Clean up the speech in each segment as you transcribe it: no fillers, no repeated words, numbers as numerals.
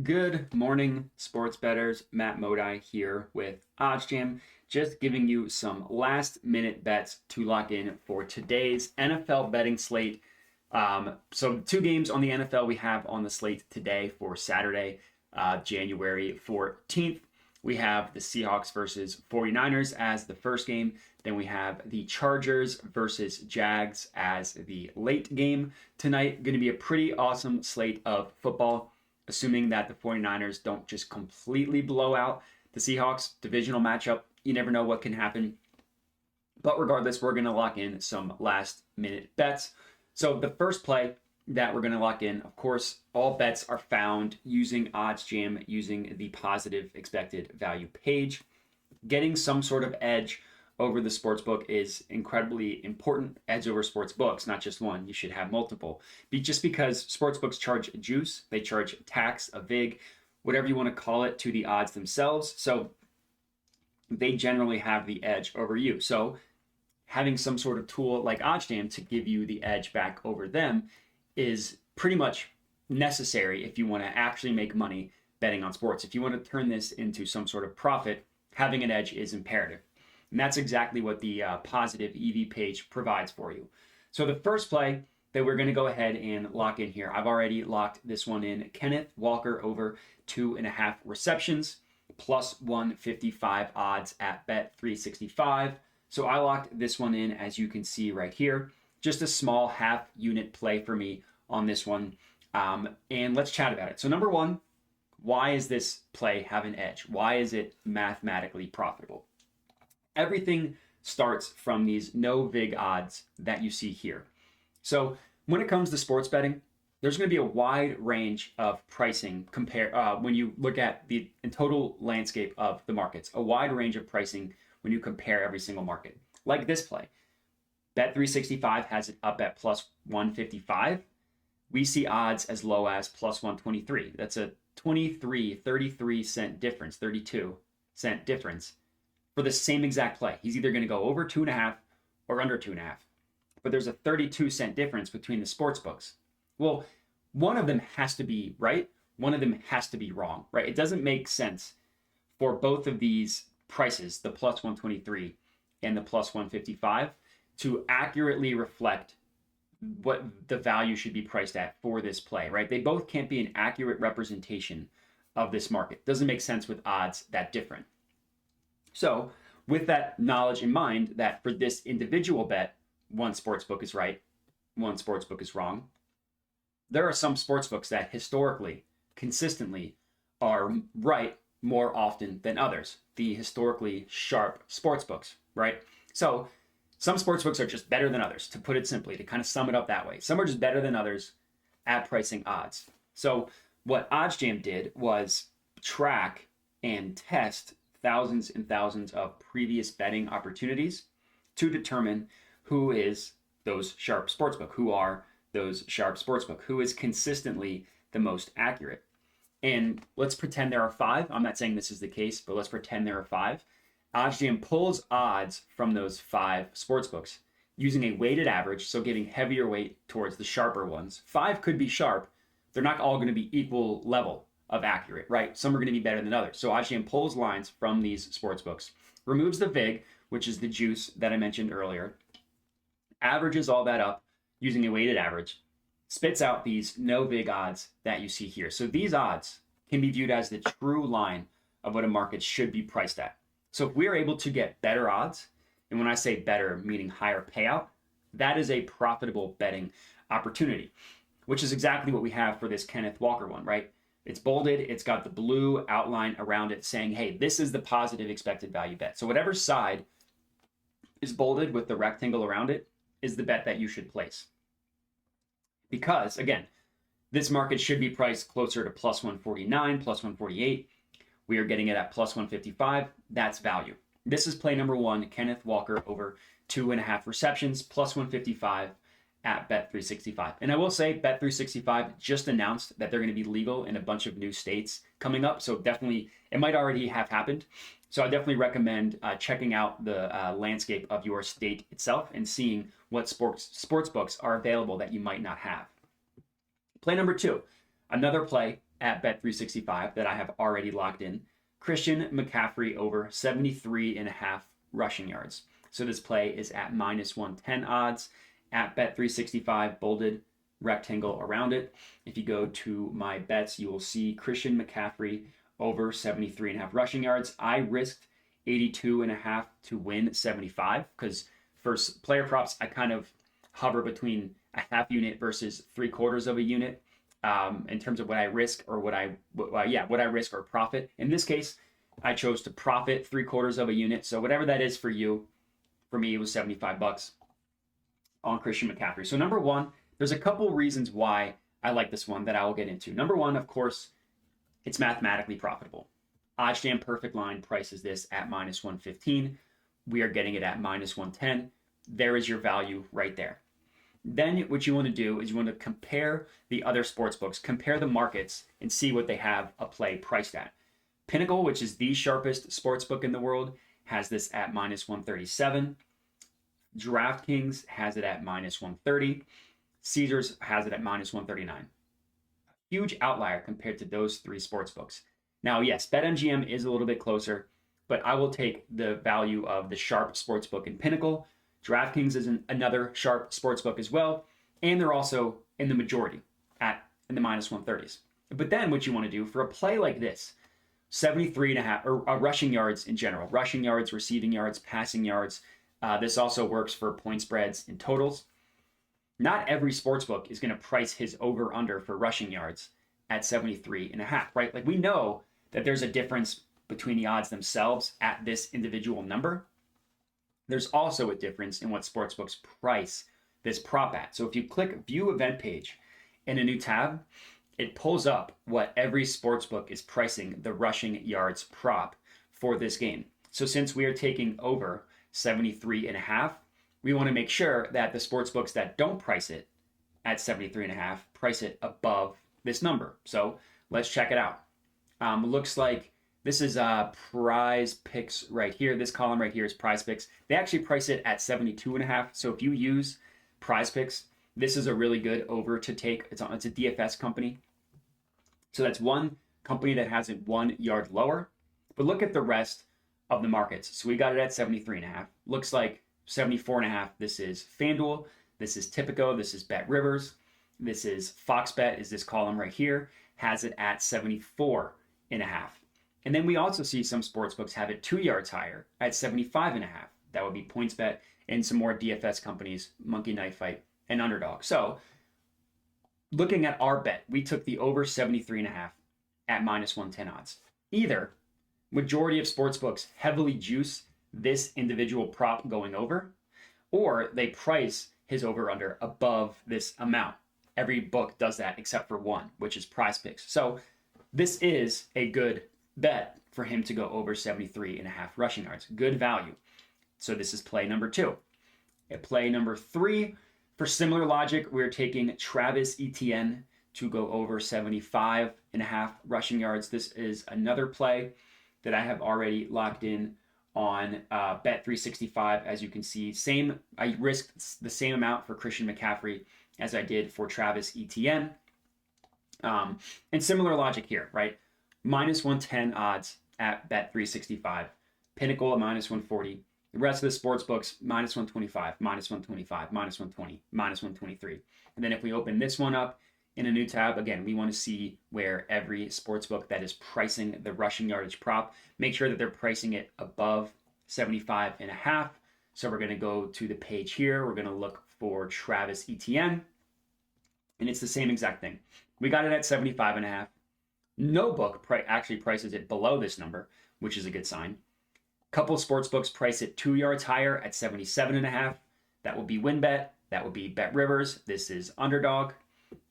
Good morning, sports bettors. Matt Modi here with OddsJam, just giving you some last minute bets to lock in for today's NFL betting slate. So, two games on the NFL we have on the slate today for Saturday, January 14th. We have the Seahawks versus 49ers as the first game. Then we have the Chargers versus Jags as the late game tonight. Going to be a pretty awesome slate of football, assuming that the 49ers don't just completely blow out the Seahawks. Divisional matchup, you never know what can happen. But regardless, we're going to lock in some last minute bets. So the first play that we're going to lock in, of course, all bets are found using OddsJam, using the positive expected value page. Getting some sort of edge over the sportsbook is incredibly important. Edge over sportsbooks, not just one. You should have multiple. Just because sportsbooks charge juice, they charge tax, a vig, whatever you want to call it, to the odds themselves. So they generally have the edge over you. So having some sort of tool like OddsJam to give you the edge back over them is pretty much necessary if you want to actually make money betting on sports. If you want to turn this into some sort of profit, having an edge is imperative. And that's exactly what the positive EV page provides for you. So the first play that we're going to go ahead and lock in here, I've already locked this one in. Kenneth Walker over 2.5 receptions, plus 155 odds at Bet365. So I locked this one in, as you can see right here. Just a small half unit play for me on this one. And let's chat about it. So number one, why is this play have an edge? Why is it mathematically profitable? Everything starts from these no vig odds that you see here. So when it comes to sports betting, there's going to be a wide range of pricing when you look at the total landscape of the markets, a wide range of pricing when you compare every single market. Like this play, Bet365 has it up at plus 155. We see odds as low as plus 123. That's a 33 cent difference, 32-cent difference for the same exact play. He's either going to go over 2.5 or under 2.5. But there's a 32-cent difference between the sports books. Well, one of them has to be right. One of them has to be wrong, right? It doesn't make sense for both of these prices, the plus 123 and the plus 155, to accurately reflect what the value should be priced at for this play, right? They both can't be an accurate representation of this market. Doesn't make sense with odds that different. So with that knowledge in mind, that for this individual bet, one sportsbook is right, one sportsbook is wrong, there are some sportsbooks that historically, consistently are right more often than others. The historically sharp sportsbooks, right? So some sportsbooks are just better than others, to put it simply, to kind of sum it up that way. Some are just better than others at pricing odds. So what OddsJam did was track and test thousands and thousands of previous betting opportunities to determine who is those sharp sportsbook, who are those sharp sportsbook, who is consistently the most accurate. And let's pretend there are 5. I'm not saying this is the case, but let's pretend there are 5. OddsJam pulls odds from those 5 sportsbooks using a weighted average, so giving heavier weight towards the sharper ones. 5 could be sharp. They're not all going to be equal level of accurate, right? Some are going to be better than others. So OddsJam pulls lines from these sportsbooks, removes the vig, which is the juice that I mentioned earlier, averages all that up using a weighted average, spits out these no vig odds that you see here. So these odds can be viewed as the true line of what a market should be priced at. So if we're able to get better odds, and when I say better, meaning higher payout, that is a profitable betting opportunity, which is exactly what we have for this Kenneth Walker one, right? It's bolded, it's got the blue outline around it saying, hey, this is the positive expected value bet. So whatever side is bolded with the rectangle around it is the bet that you should place. Because, again, this market should be priced closer to plus 149, plus 148. We are getting it at plus 155. That's value. This is play number 1, Kenneth Walker over 2.5 receptions, plus 155 at Bet365. And I will say Bet365 just announced that they're going to be legal in a bunch of new states coming up. So definitely, it might already have happened. So I definitely recommend checking out the landscape of your state itself and seeing what sports books are available that you might not have. Play number 2, another play at Bet365 that I have already locked in. Christian McCaffrey over 73.5 rushing yards. So this play is at -110 odds at Bet365, bolded rectangle around it. If you go to my bets, you will see Christian McCaffrey over 73.5 rushing yards. I risked 82.5 to win 75 because for player props, I kind of hover between a half unit versus 3/4 of a unit in terms of what I risk or what I risk or profit. In this case, I chose to profit 3/4 of a unit. So whatever that is for you, for me, it was $75 on Christian McCaffrey. So number one, there's a couple reasons why I like this one that I will get into. Number one, of course, it's mathematically profitable. OddsJam Perfect Line prices this at -115. We are getting it at -110. There is your value right there. Then what you want to do is you want to compare the other sports books, compare the markets, and see what they have a play priced at. Pinnacle, which is the sharpest sports book in the world, has this at -137. DraftKings has it at -130. Caesars has it at -139. Huge outlier compared to those three sports books. Now, yes, BetMGM is a little bit closer, but I will take the value of the sharp sportsbook in Pinnacle. DraftKings is another sharp sportsbook as well, and they're also in the majority in the -130s. But then what you want to do for a play like this, 73.5, or rushing yards in general, rushing yards, receiving yards, passing yards. This also works for point spreads and totals. Not every sportsbook is going to price his over-under for rushing yards at 73.5, right? Like we know that there's a difference between the odds themselves at this individual number. There's also a difference in what sportsbooks price this prop at. So if you click View Event Page in a new tab, it pulls up what every sportsbook is pricing the rushing yards prop for this game. So since we are taking over 73.5, we want to make sure that the sportsbooks that don't price it at 73.5 price it above this number. So let's check it out. Looks like this is Prize Picks right here. This column right here is Prize Picks. They actually price it at 72.5. So if you use Prize Picks, this is a really good over to take. It's a DFS company. So that's one company that has it 1 yard lower. But look at the rest of the markets. So we got it at 73.5. Looks like 74.5. This is FanDuel. This is Tipico. This is Bet Rivers. This is Fox Bet, is this column right here, has it at 74.5. And then we also see some sportsbooks have it 2 yards higher at 75.5. That would be PointsBet and some more DFS companies, Monkey Knife Fight and Underdog. So looking at our bet, we took the over 73.5 at -110 odds. Either majority of sportsbooks heavily juice this individual prop going over, or they price his over-under above this amount. Every book does that except for one, which is Prize Picks. So this is a good bet for him to go over 73.5 rushing yards. Good value. So this is play number 2. At play number 3, for similar logic, we're taking Travis Etienne to go over 75.5 rushing yards. This is another play that I have already locked in on Bet365. As you can see, I risked the same amount for Christian McCaffrey as I did for Travis Etienne. And similar logic here, right? -110 odds at Bet365. Pinnacle at -140. The rest of the sports books, -125, -125, -120, -123. And then if we open this one up in a new tab, again, we want to see where every sports book that is pricing the rushing yardage prop, make sure that they're pricing it above 75.5. So we're going to go to the page here. We're going to look for Travis Etienne. And it's the same exact thing. We got it at 75.5. No book actually prices it below this number, which is a good sign. Couple sports books price it 2 yards higher at 77.5. That would be WinBet. That would be Bet Rivers. This is Underdog.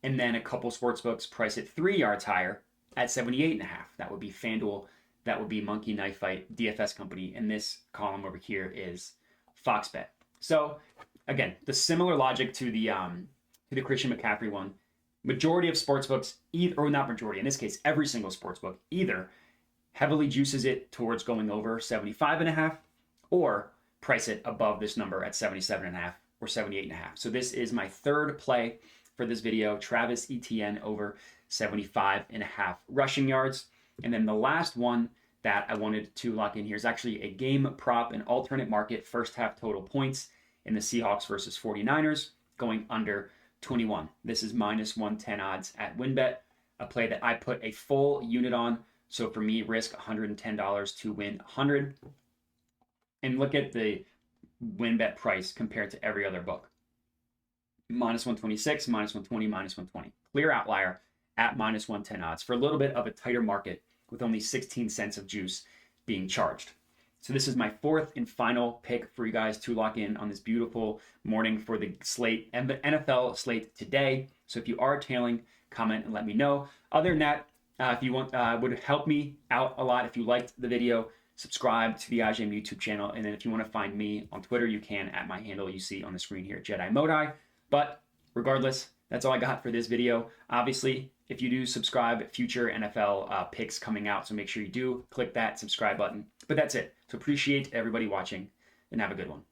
And then a couple sports books price it 3 yards higher at 78.5. That would be FanDuel. That would be Monkey Knife Fight, DFS company. And this column over here is Fox Bet. So again, the similar logic to the Christian McCaffrey one. Majority of sportsbooks, or not majority, in this case, every single sportsbook either heavily juices it towards going over 75.5 or price it above this number at 77.5 or 78.5. So this is my third play for this video, Travis Etienne over 75.5 rushing yards. And then the last one that I wanted to lock in here is actually a game prop and alternate market first half total points in the Seahawks versus 49ers going under 21. This is minus 110 odds at WinBet, a play that I put a full unit on. So for me, risk $110 to win 100. And look at the WinBet price compared to every other book. Minus 126, minus 120, minus 120. Clear outlier at minus 110 odds for a little bit of a tighter market with only 16 cents of juice being charged. So this is my fourth and final pick for you guys to lock in on this beautiful morning for the slate and the NFL slate today. So if you are tailing, comment and let me know. Other than that, if you want, would help me out a lot if you liked the video. Subscribe to the OddsJam YouTube channel, and then if you want to find me on Twitter, you can at my handle you see on the screen here, Jedi Modai. But regardless, that's all I got for this video. Obviously, if you do subscribe, future NFL picks coming out, so make sure you do click that subscribe button. But that's it. So appreciate everybody watching, and have a good one.